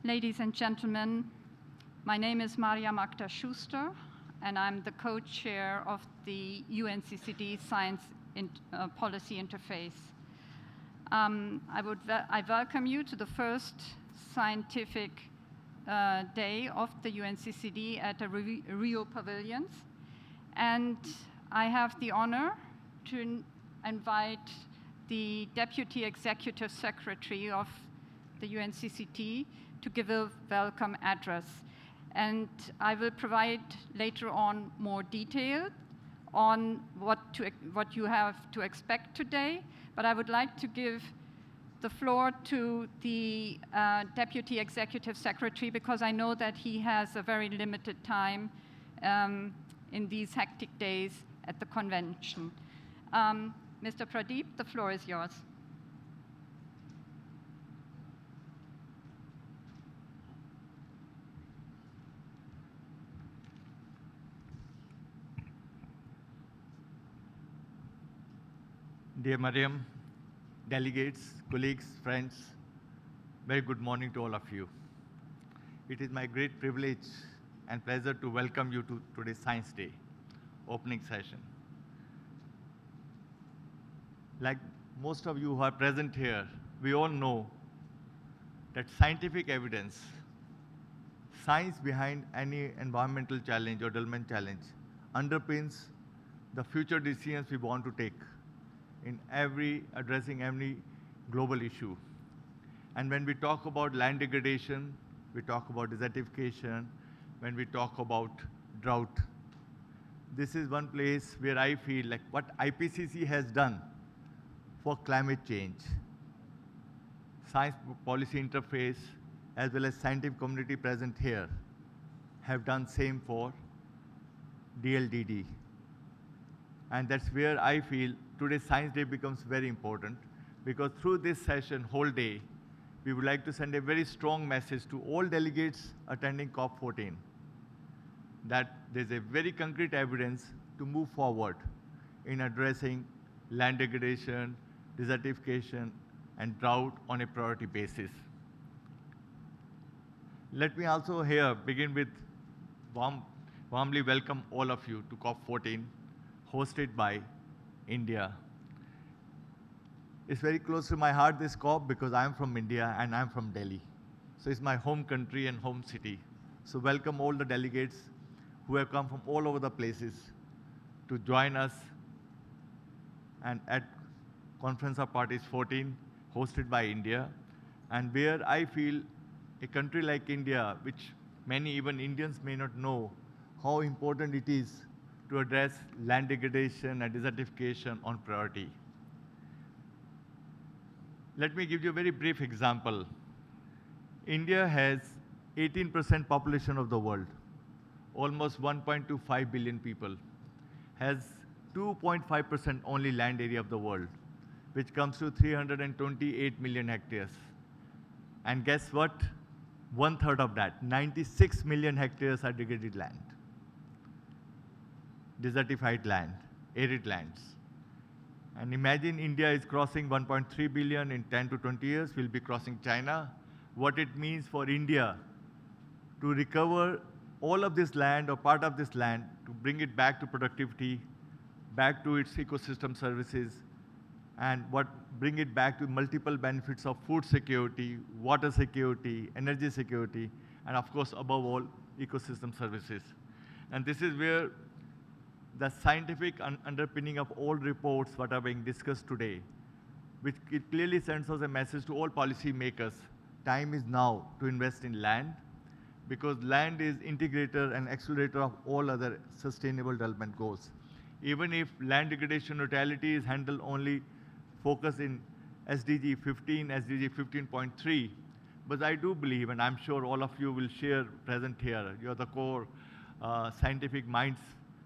Ladies and gentlemen, my name is Maria Magda Schuster, and I'm the co-chair of the UNCCD Science Policy Interface. I welcome you to the first scientific day of the UNCCD at the RIO Pavilions. And I have the honor to invite the Deputy Executive Secretary of the UNCCD to give a welcome address. And I will provide later on more detail on what you have to expect today. But I would like to give the floor to the Deputy Executive Secretary because I know that he has a very limited time in these hectic days at the convention. Mr. Pradeep, the floor is yours. Dear Mariam, delegates, colleagues, friends, very good morning to all of you. It is my great privilege and pleasure to welcome you to today's Science Day opening session. Like most of you who are present here, we all know that scientific evidence, science behind any environmental challenge or development challenge underpins the future decisions we want to take in addressing every global issue. And when we talk about land degradation, we talk about desertification, when we talk about drought, this is one place where I feel like what IPCC has done for climate change, science policy interface, as well as scientific community present here, have done same for DLDD. And that's where I feel today's Science Day becomes very important, because through this session, whole day, we would like to send a very strong message to all delegates attending COP14 that there's a very concrete evidence to move forward in addressing land degradation, desertification, and drought on a priority basis. Let me also here begin with warmly welcome all of you to COP14, hosted by India. It's very close to my heart, this COP, because I'm from India and I'm from Delhi. So it's my home country and home city. So welcome all the delegates who have come from all over the places to join us and at Conference of Parties 14, hosted by India, and where I feel a country like India, which many even Indians may not know how important it is to address land degradation and desertification on priority. Let me give you a very brief example. India has 18% population of the world, almost 1.25 billion people, has 2.5% only land area of the world, which comes to 328 million hectares. And guess what? 1/3 of that, 96 million hectares are degraded land, desertified land, arid lands. And imagine India is crossing 1.3 billion in 10 to 20 years, we'll be crossing China. What it means for India to recover all of this land or part of this land, to bring it back to productivity, back to its ecosystem services, and bring it back to multiple benefits of food security, water security, energy security, and of course, above all, ecosystem services. And this is where the scientific underpinning of all reports what are being discussed today, which it clearly sends us a message to all policy makers. Time is now to invest in land, because land is integrator and accelerator of all other sustainable development goals. Even if land degradation neutrality is handled only focus in SDG 15, SDG 15.3, but I do believe, and I'm sure all of you will share present here, you're the core scientific minds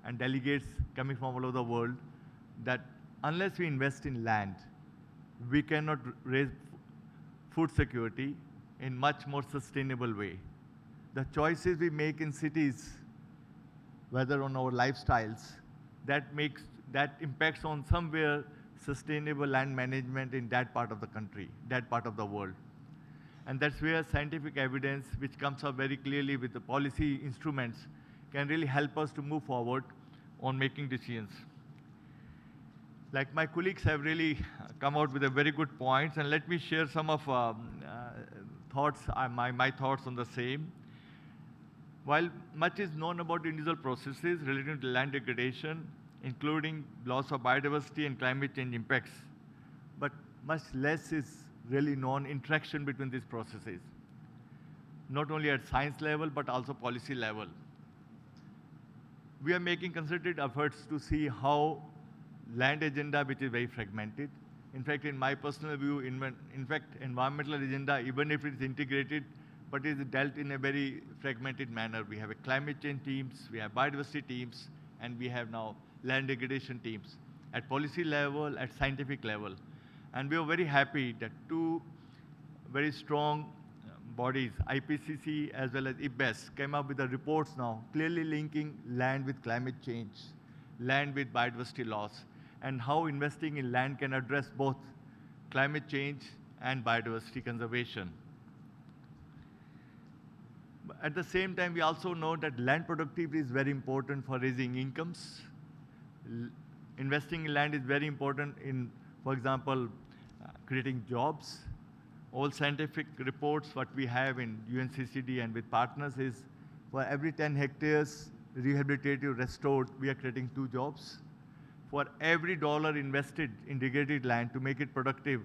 and delegates coming from all over the world, that unless we invest in land, we cannot raise food security in much more sustainable way. The choices we make in cities, whether on our lifestyles, that impacts on somewhere sustainable land management in that part of the country, that part of the world. And that's where scientific evidence, which comes up very clearly with the policy instruments, can really help us to move forward on making decisions. Like my colleagues have really come out with a very good points, and let me share some of thoughts, my thoughts on the same. While much is known about individual processes related to land degradation, including loss of biodiversity and climate change impacts, but much less is really known interaction between these processes, not only at science level, but also policy level. We are making concerted efforts to see how land agenda, which is very fragmented. In fact, in my personal view, environmental agenda, even if it's integrated, but is dealt in a very fragmented manner. We have a climate change teams, we have biodiversity teams, and we have now land degradation teams at policy level, at scientific level. And we are very happy that two very strong bodies, IPCC as well as IPBES, came up with the reports now, clearly linking land with climate change, land with biodiversity loss, and how investing in land can address both climate change and biodiversity conservation. At the same time, we also know that land productivity is very important for raising incomes. Investing in land is very important in, for example, creating jobs. All scientific reports, what we have in UNCCD and with partners is, for every 10 hectares rehabilitated, restored, we are creating 2 jobs. For every dollar invested in degraded land to make it productive,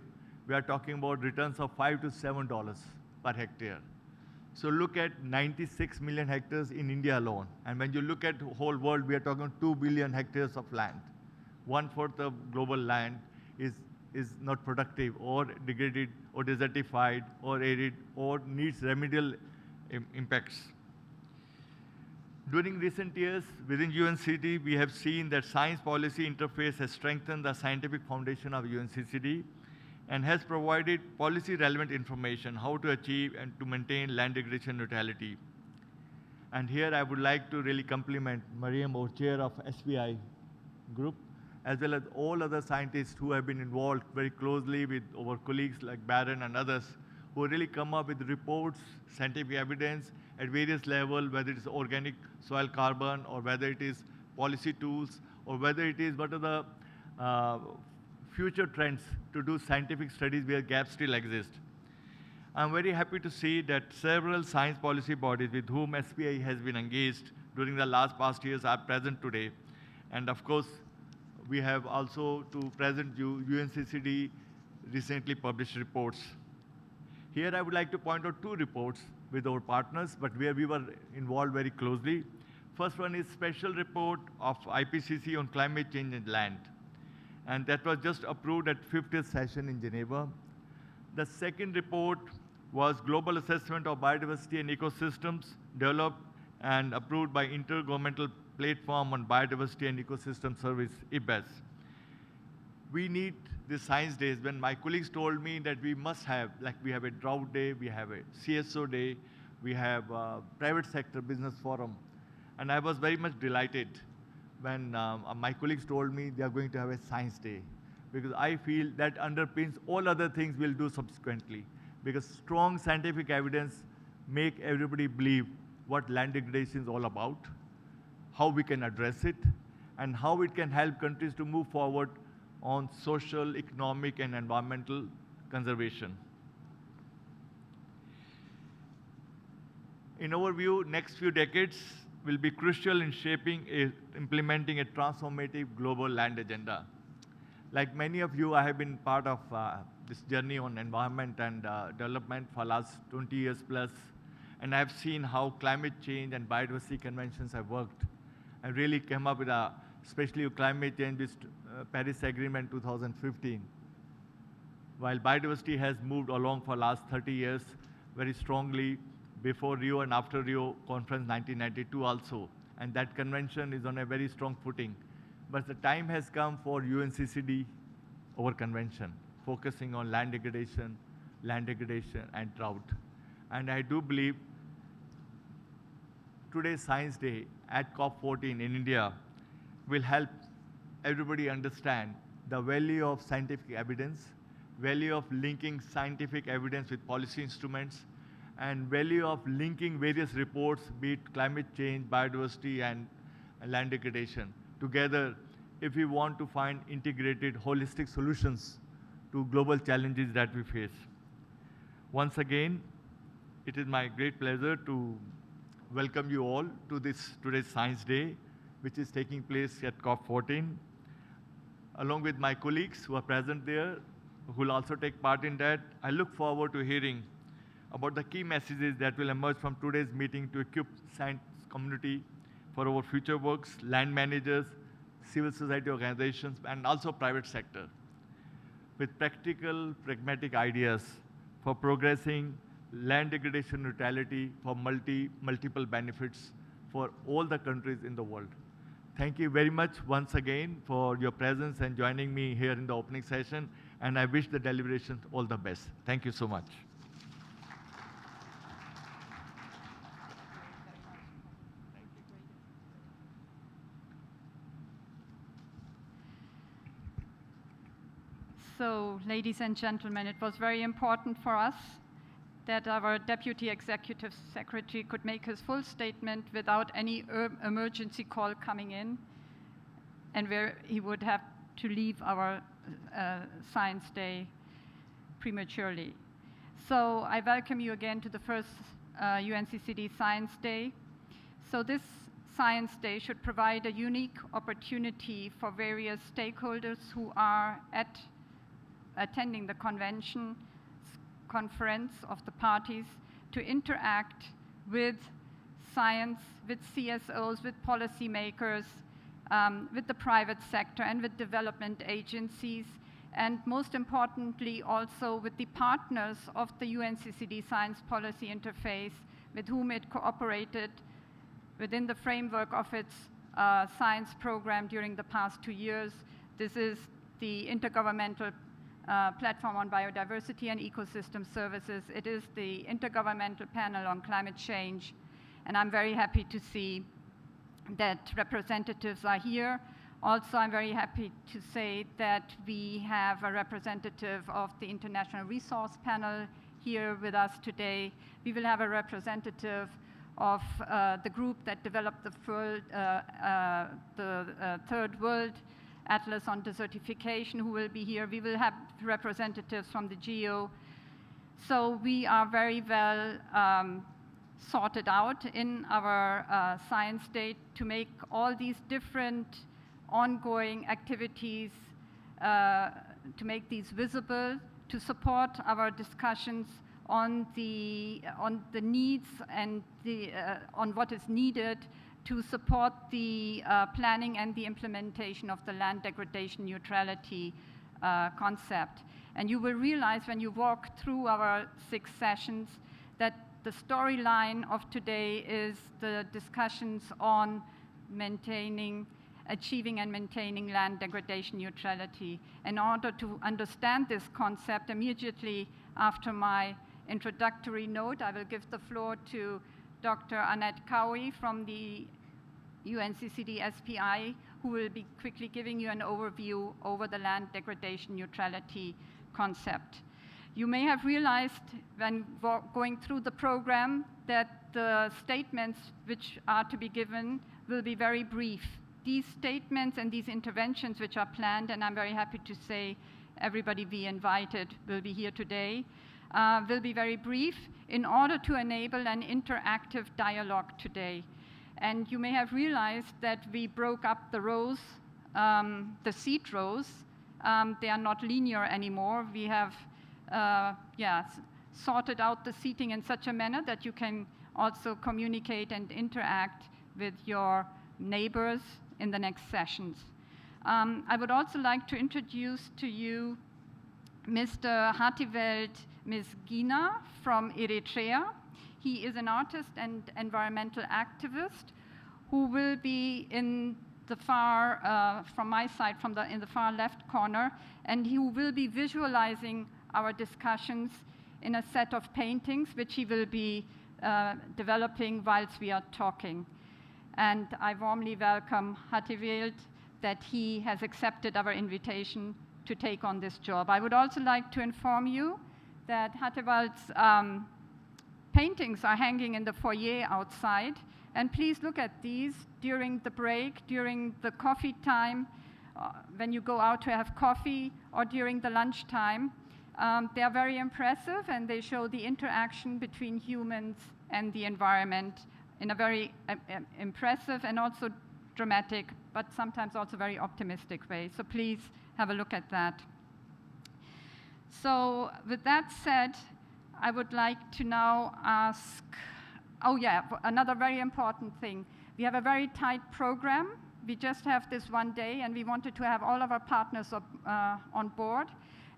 we are talking about returns of $5 to $7 per hectare. So look at 96 million hectares in India alone. And when you look at the whole world, we are talking 2 billion hectares of land. 1/4 of global land is not productive or degraded or desertified or arid or needs remedial impacts. During recent years, within UNCCD, we have seen that science policy interface has strengthened the scientific foundation of UNCCD and has provided policy-relevant information how to achieve and to maintain land degradation neutrality. And here I would like to really compliment Mariam, our chair of SBI group, as well as all other scientists who have been involved very closely with our colleagues like Baron and others, who really come up with reports, scientific evidence at various levels, whether it's organic soil carbon or whether it is policy tools or whether it is what are the future trends to do scientific studies where gaps still exist. I'm very happy to see that several science policy bodies with whom SBI has been engaged during the past years are present today. And of course, we have also to present you UNCCD recently published reports. Here I would like to point out 2 reports with our partners, but where we were involved very closely. First one is special report of IPCC on climate change and land. And that was just approved at 50th session in Geneva. The second report was Global Assessment of Biodiversity and Ecosystems, developed and approved by Intergovernmental Platform on Biodiversity and Ecosystem Service, IPBES. We need the science days. When my colleagues told me that we must have, like we have a drought day, we have a CSO day, we have a private sector business forum. And I was very much delighted when my colleagues told me they are going to have a science day, because I feel that underpins all other things we'll do subsequently, because strong scientific evidence make everybody believe what land degradation is all about, how we can address it, and how it can help countries to move forward on social, economic, and environmental conservation. In our view, next few decades will be crucial in implementing a transformative global land agenda. Like many of you, I have been part of this journey on environment and development for last 20 years plus, and I've seen how climate change and biodiversity conventions have worked. I really came up with especially climate change with Paris Agreement 2015. While biodiversity has moved along for last 30 years very strongly, before Rio and after Rio Conference 1992 also. And that convention is on a very strong footing. But the time has come for UNCCD, our convention, focusing on land degradation and drought. And I do believe today's Science Day at COP14 in India will help everybody understand the value of scientific evidence value of linking scientific evidence with policy instruments, and value of linking various reports, be it climate change, biodiversity, and land degradation, together if we want to find integrated, holistic solutions to global challenges that we face. Once again, it is my great pleasure to welcome you all to today's Science Day, which is taking place at COP14. Along with my colleagues who are present there, who will also take part in that, I look forward to hearing about the key messages that will emerge from today's meeting to equip science community for our future works, land managers, civil society organizations, and also private sector, with practical, pragmatic ideas for progressing land degradation neutrality for multiple benefits for all the countries in the world. Thank you very much once again for your presence and joining me here in the opening session, and I wish the deliberations all the best. Thank you so much. So, ladies and gentlemen, it was very important for us that our Deputy Executive Secretary could make his full statement without any emergency call coming in, and where he would have to leave our Science Day prematurely. So I welcome you again to the first UNCCD Science Day. So this Science Day should provide a unique opportunity for various stakeholders who are attending the conference of the parties to interact with science, with CSOs, with policymakers, with the private sector and with development agencies, and most importantly also with the partners of the UNCCD Science Policy Interface, with whom it cooperated within the framework of its science program during the past 2 years. This is the Intergovernmental Platform on Biodiversity and Ecosystem Services. It is the Intergovernmental Panel on Climate Change, and I'm very happy to see that representatives are here. Also, I'm very happy to say that we have a representative of the International Resource Panel here with us today. We will have a representative of the group that developed the Third World Atlas on Desertification, who will be here. We will have representatives from the GEO. So we are very well sorted out in our Science Day to make all these different ongoing activities, to make these visible, to support our discussions on the needs and on what is needed to support the planning and the implementation of the land degradation neutrality concept. And you will realize when you walk through our 6 sessions that the storyline of today is the discussions on achieving and maintaining land degradation neutrality. In order to understand this concept, immediately after my introductory note, I will give the floor to Dr. Annette Cowie from the UNCCD SPI, who will be quickly giving you an overview over the land degradation neutrality concept. You may have realized when going through the program that the statements which are to be given will be very brief. These statements and these interventions which are planned, and I'm very happy to say everybody we invited will be here today, will be very brief in order to enable an interactive dialogue today. And you may have realized that we broke up the rows, the seat rows. They are not linear anymore. We have sorted out the seating in such a manner that you can also communicate and interact with your neighbors in the next sessions. I would also like to introduce to you Mr. Hatibelt Misgina from Eritrea. He is an artist and environmental activist who will be in the far, from my side, in the far left corner, and he will be visualizing our discussions in a set of paintings which he will be developing whilst we are talking. And I warmly welcome Hatibelt that he has accepted our invitation to take on this job. I would also like to inform you that Hattewald's paintings are hanging in the foyer outside, and please look at these during the break, during the coffee time, when you go out to have coffee, or during the lunch time. They are very impressive, and they show the interaction between humans and the environment in a very impressive and also dramatic, but sometimes also very optimistic way. So please have a look at that. So with that said, I would like to now ask, oh yeah, another very important thing. We have a very tight program. We just have this one day, and we wanted to have all of our partners on board.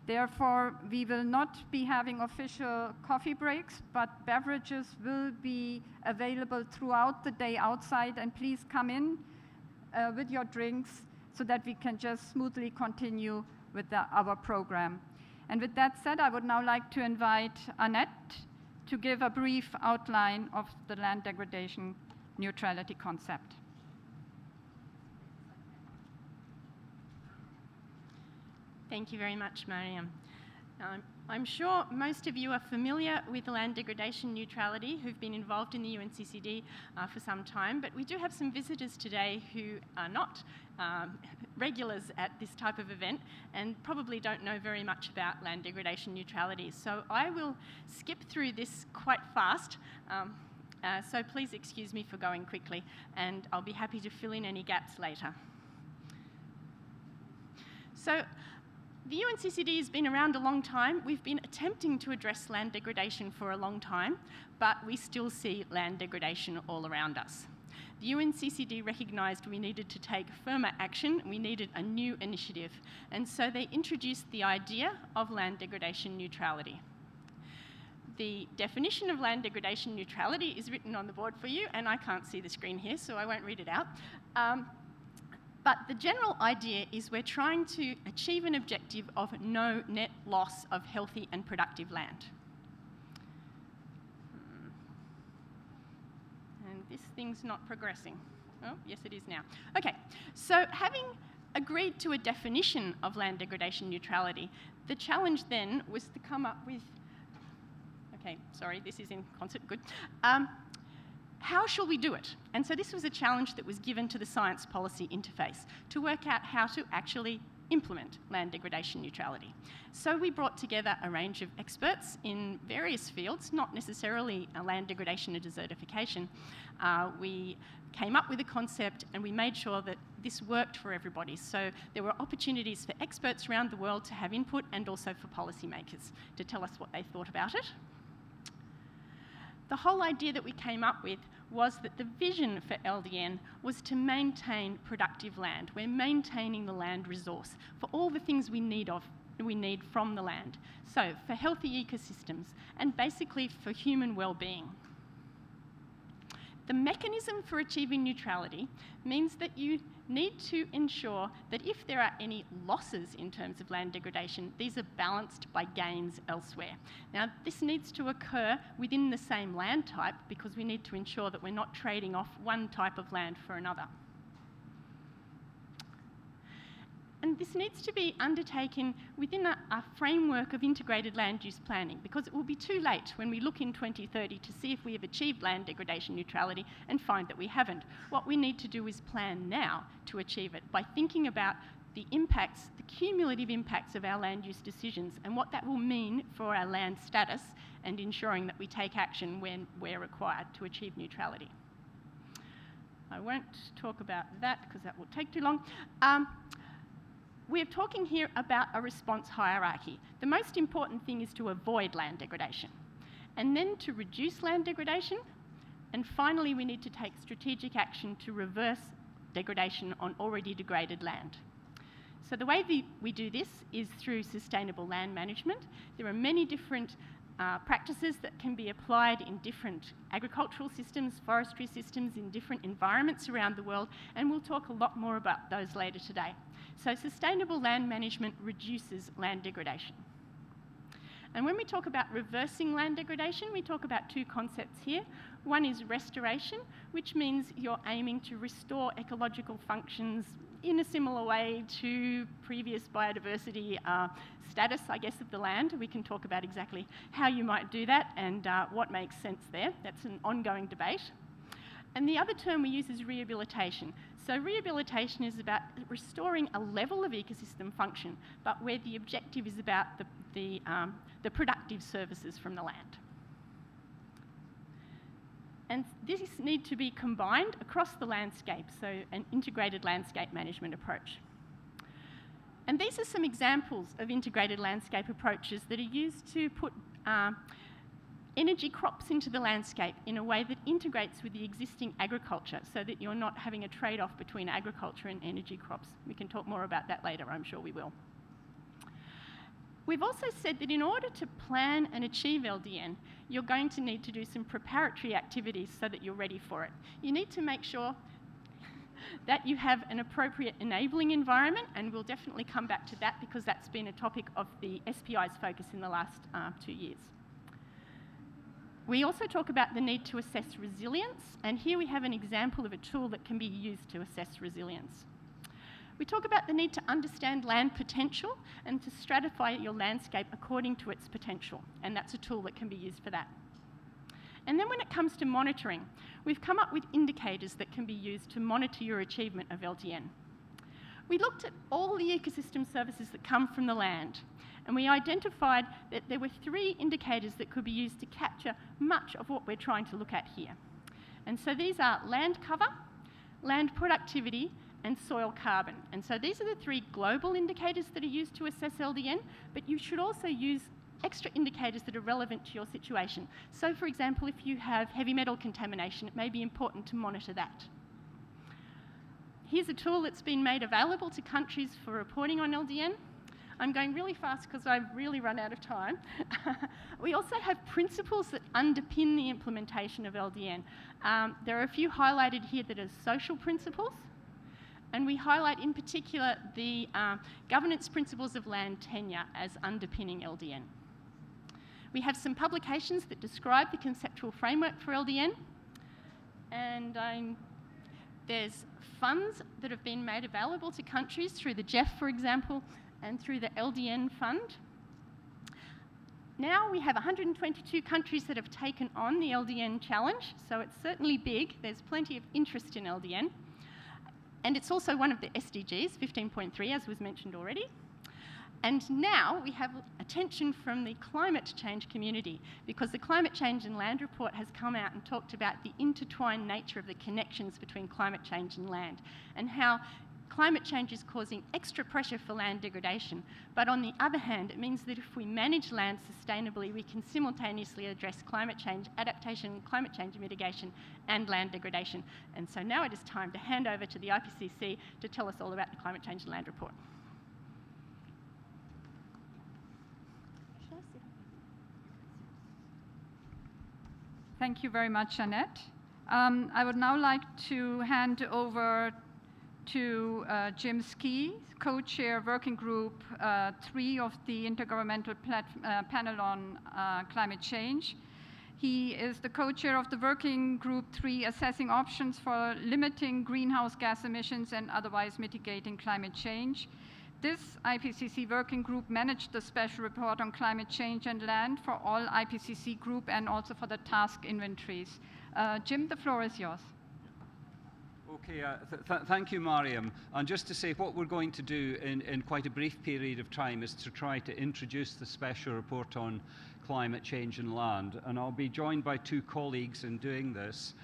Therefore, we will not be having official coffee breaks, but beverages will be available throughout the day outside, and please come in with your drinks so that we can just smoothly continue with our program. And with that said, I would now like to invite Annette to give a brief outline of the land degradation neutrality concept. Thank you very much, Mariam. I'm sure most of you are familiar with land degradation neutrality who've been involved in the UNCCD for some time, but we do have some visitors today who are not regulars at this type of event and probably don't know very much about land degradation neutrality. So I will skip through this quite fast, so please excuse me for going quickly, and I'll be happy to fill in any gaps later. So, the UNCCD has been around a long time. We've been attempting to address land degradation for a long time, but we still see land degradation all around us. The UNCCD recognised we needed to take firmer action, we needed a new initiative, and so they introduced the idea of land degradation neutrality. The definition of land degradation neutrality is written on the board for you, and I can't see the screen here, so I won't read it out. But the general idea is we're trying to achieve an objective of no net loss of healthy and productive land. And this thing's not progressing. Oh, yes it is now. Okay, so having agreed to a definition of land degradation neutrality, the challenge then was to come up with, okay, sorry, this is in concert, good. How shall we do it? And so this was a challenge that was given to the science policy interface to work out how to actually implement land degradation neutrality. So we brought together a range of experts in various fields, not necessarily land degradation or desertification. We came up with a concept and we made sure that this worked for everybody. So there were opportunities for experts around the world to have input and also for policymakers to tell us what they thought about it. The whole idea that we came up with was that the vision for LDN was to maintain productive land. We're maintaining the land resource for all the things we need from the land. So for healthy ecosystems and basically for human well-being. The mechanism for achieving neutrality means that you need to ensure that if there are any losses in terms of land degradation, these are balanced by gains elsewhere. Now, this needs to occur within the same land type because we need to ensure that we're not trading off one type of land for another. And this needs to be undertaken within a framework of integrated land use planning because it will be too late when we look in 2030 to see if we have achieved land degradation neutrality and find that we haven't. What we need to do is plan now to achieve it by thinking about the impacts, the cumulative impacts of our land use decisions and what that will mean for our land status and ensuring that we take action when we're required to achieve neutrality. I won't talk about that because that will take too long. We're talking here about a response hierarchy. The most important thing is to avoid land degradation, and then to reduce land degradation, and finally we need to take strategic action to reverse degradation on already degraded land. So the way we do this is through sustainable land management. There are many different practices that can be applied in different agricultural systems, forestry systems, in different environments around the world, and we'll talk a lot more about those later today. So sustainable land management reduces land degradation. And when we talk about reversing land degradation, we talk about two concepts here. One is restoration, which means you're aiming to restore ecological functions in a similar way to previous biodiversity status, I guess, of the land. We can talk about exactly how you might do that and what makes sense there. That's an ongoing debate. And the other term we use is rehabilitation. So rehabilitation is about restoring a level of ecosystem function, but where the objective is about the productive services from the land. And these need to be combined across the landscape, so an integrated landscape management approach. And these are some examples of integrated landscape approaches that are used to put energy crops into the landscape in a way that integrates with the existing agriculture so that you're not having a trade-off between agriculture and energy crops. We can talk more about that later, I'm sure we will. We've also said that in order to plan and achieve LDN, you're going to need to do some preparatory activities so that you're ready for it. You need to make sure that you have an appropriate enabling environment, and we'll definitely come back to that because that's been a topic of the SPI's focus in the last 2 years. We also talk about the need to assess resilience, and here we have an example of a tool that can be used to assess resilience. We talk about the need to understand land potential and to stratify your landscape according to its potential, and that's a tool that can be used for that. And then when it comes to monitoring, we've come up with indicators that can be used to monitor your achievement of LDN. We looked at all the ecosystem services that come from the land, and we identified that there were 3 indicators that could be used to capture much of what we're trying to look at here. And so these are land cover, land productivity, and soil carbon. And so these are the 3 global indicators that are used to assess LDN, but you should also use extra indicators that are relevant to your situation. So for example, if you have heavy metal contamination, it may be important to monitor that. Here's a tool that's been made available to countries for reporting on LDN. I'm going really fast because I've really run out of time. We also have principles that underpin the implementation of LDN. There are a few highlighted here that are social principles, and we highlight in particular the governance principles of land tenure as underpinning LDN. We have some publications that describe the conceptual framework for LDN, and there's funds that have been made available to countries through the GEF, for example, and through the LDN fund. Now we have 122 countries that have taken on the LDN challenge, so it's certainly big. There's plenty of interest in LDN. And it's also one of the SDGs, 15.3, as was mentioned already. And now we have attention from the climate change community, because the Climate Change and Land Report has come out and talked about the intertwined nature of the connections between climate change and land, and how climate change is causing extra pressure for land degradation. But on the other hand, it means that if we manage land sustainably, we can simultaneously address climate change adaptation, climate change mitigation, and land degradation. And so now it is time to hand over to the IPCC to tell us all about the Climate Change and Land Report. Thank you very much, Annette. I would now like to hand over to Jim Skee, co-chair Working Group 3 of the Intergovernmental Panel on Climate Change. He is the co-chair of the Working Group 3 assessing options for limiting greenhouse gas emissions and otherwise mitigating climate change. This IPCC working group managed the special report on climate change and land for all IPCC group and also for the task inventories. Jim, the floor is yours. Okay, thank you, Mariam. And just to say, what we're going to do in quite a brief period of time is to try to introduce the special report on climate change and land. And I'll be joined by 2 colleagues in doing this.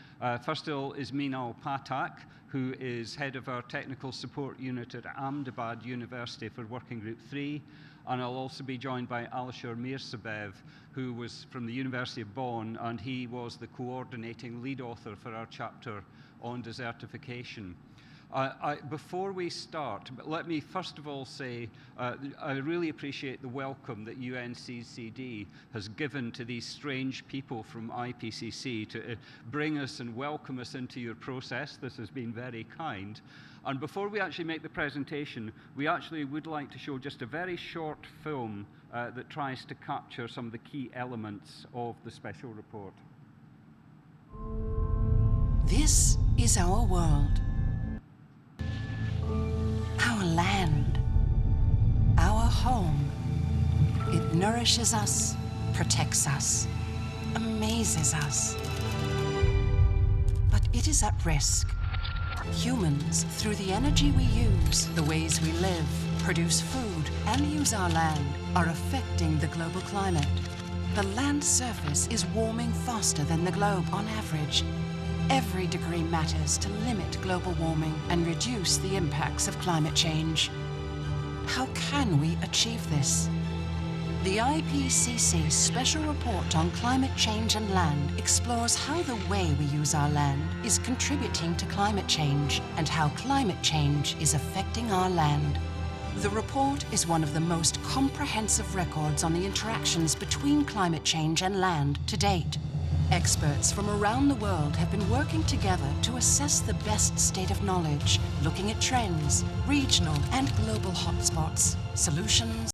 First of all is Minal Patak, who is head of our technical support unit at Ahmedabad University for Working Group 3. And I'll also be joined by Alishar Mirsabev, who was from the University of Bonn, and he was the coordinating lead author for our chapter on desertification. Before we start, let me first of all say I really appreciate the welcome that UNCCD has given to these strange people from IPCC to bring us and welcome us into your process. This has been very kind. And before we actually make the presentation, we actually would like to show just a very short film that tries to capture some of the key elements of the special report. This is our world. Our land, our home. It nourishes us, protects us, amazes us. But it is at risk. Humans, through the energy we use, the ways we live, produce food, and use our land, are affecting the global climate. The land surface is warming faster than the globe on average. Every degree matters to limit global warming and reduce the impacts of climate change. How can we achieve this? The IPCC Special Report on Climate Change and Land explores how the way we use our land is contributing to climate change and how climate change is affecting our land. The report is one of the most comprehensive records on the interactions between climate change and land to date. Experts from around the world have been working together to assess the best state of knowledge, looking at trends, regional and global hotspots, solutions,